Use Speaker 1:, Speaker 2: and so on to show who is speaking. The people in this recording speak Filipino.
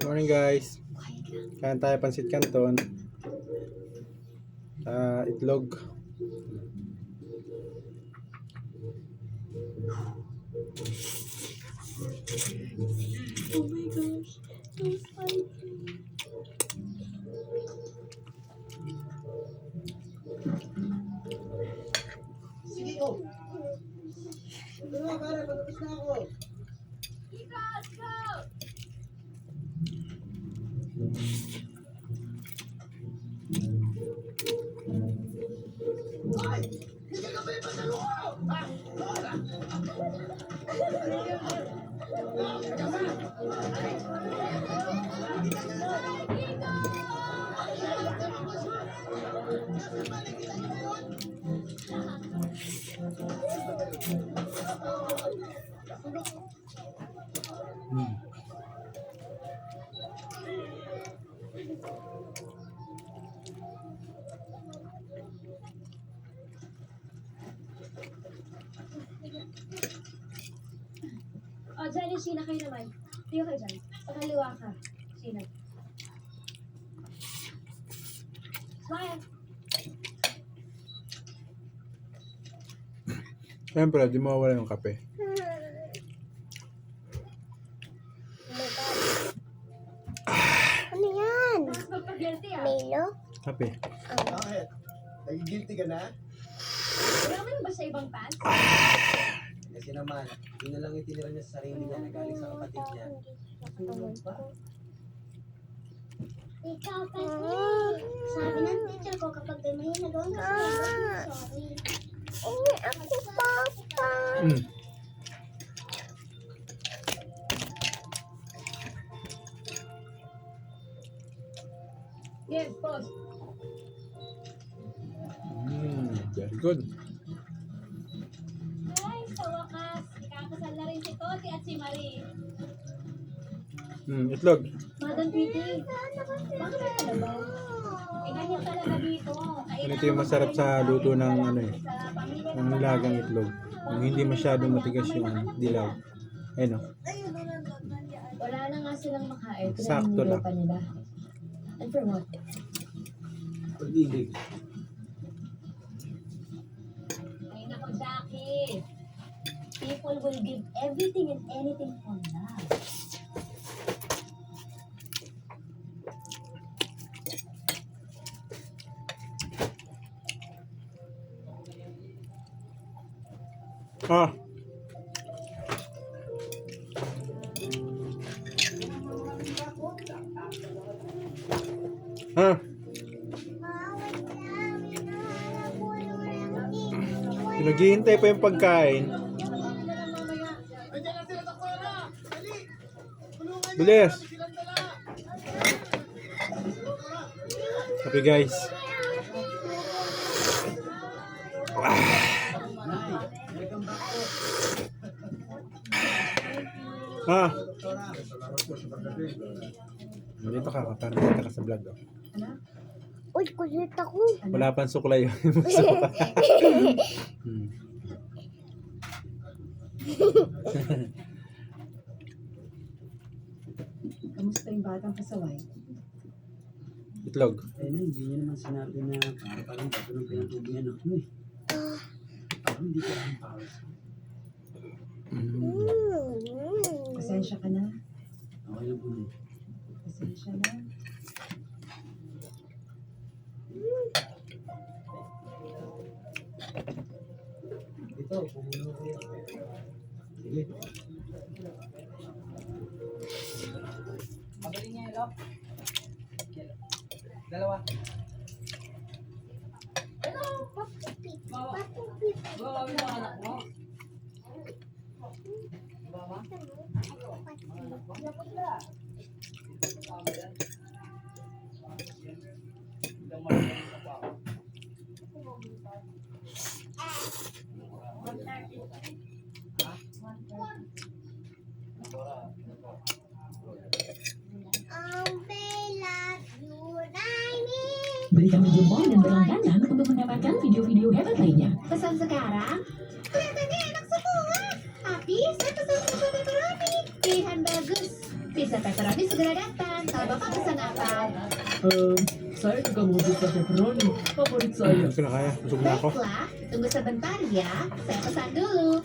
Speaker 1: Morning guys. Kain tayo pansit canton. Itlog.
Speaker 2: Oh my gosh. So spicy.
Speaker 3: Sige ko. Ano para patapos na ako. Ay! Hindi ka pala pasalo ko!
Speaker 2: Oh, Jenny, Sheena, kayo naman. Tiyo kayo dyan. Pakaliwa ka. Sheena. Smile.
Speaker 1: Siyempre, di mawala yung kape.
Speaker 4: Ano yan?
Speaker 2: Mas magpag-guilty ah.
Speaker 4: Milo?
Speaker 1: Kape.
Speaker 3: Bakit? Nagigilty ka na?
Speaker 2: Wala mo ba sa ibang pants?
Speaker 3: Kasi naman, yun na lang yung tinira niya sa sarili niya na galing sa kapatid niya. Tulog pa.
Speaker 4: Ikaw kasi. Sabi ng teacher ko kapag may nagawa ka sorry. Uwi ako, Papa.
Speaker 2: Yes, boss.
Speaker 1: Very good.
Speaker 2: Ay, sa wakas. Ikakasal na rin si Toti at si Marie.
Speaker 1: Itlog.
Speaker 2: Madam Pretty, bakit may kalabaw? Eh, ganyan talaga dito.
Speaker 1: Ganito yung masarap sa luto ng ano eh. Ng nilagang itlog. Yung hindi masyadong matigas yung dilaw. Ayun o.
Speaker 2: Wala na nga silang makain.
Speaker 1: Sakto lang.
Speaker 2: Pa nila. And for what?
Speaker 3: Pag-ibig.
Speaker 2: Ay, nako, Jackie. People will give everything and anything for love.
Speaker 1: Ah. Ah. Naghihintay pa yung pagkain. Bilis. Happy guys. Ah. Dito ka, parang dito ka sa vlog. Oh.
Speaker 4: Uy, kulit ako.
Speaker 1: Wala pang suklay yung gusto pa.
Speaker 2: Kamusta yung batang kasaway?
Speaker 1: Itlog.
Speaker 3: Eh, hindi niya naman sinabi na parang bago ng pinatubingan ako eh. Parang hindi ko ang powers.
Speaker 2: Pasensya ka na.
Speaker 3: Okay lang po na.
Speaker 2: Pasensya na.
Speaker 3: Ito, pumunod ko yan. Sige. Pagaling niya, Elo. Dalawa.
Speaker 4: Patupit. Patupit.
Speaker 3: Bawa mo yung anak mo. Bawa?
Speaker 5: Berikan video boy dan berlangganan untuk mendapatkan video-video hebat lainnya.
Speaker 2: Pesan sekarang?
Speaker 4: Kelihatannya enak semua. Tapi saya pesan sesuatu yang berani.
Speaker 2: Pilihan bagus. Pizza pepperoni segera datang. Kalau Bapak pesan apa?
Speaker 3: Saya juga mau pizza pepperoni. Favorit saya.
Speaker 1: Hindi ko na kaya. Busog na ako.
Speaker 2: Baiklah, tunggu sebentar ya. Saya pesan dulu.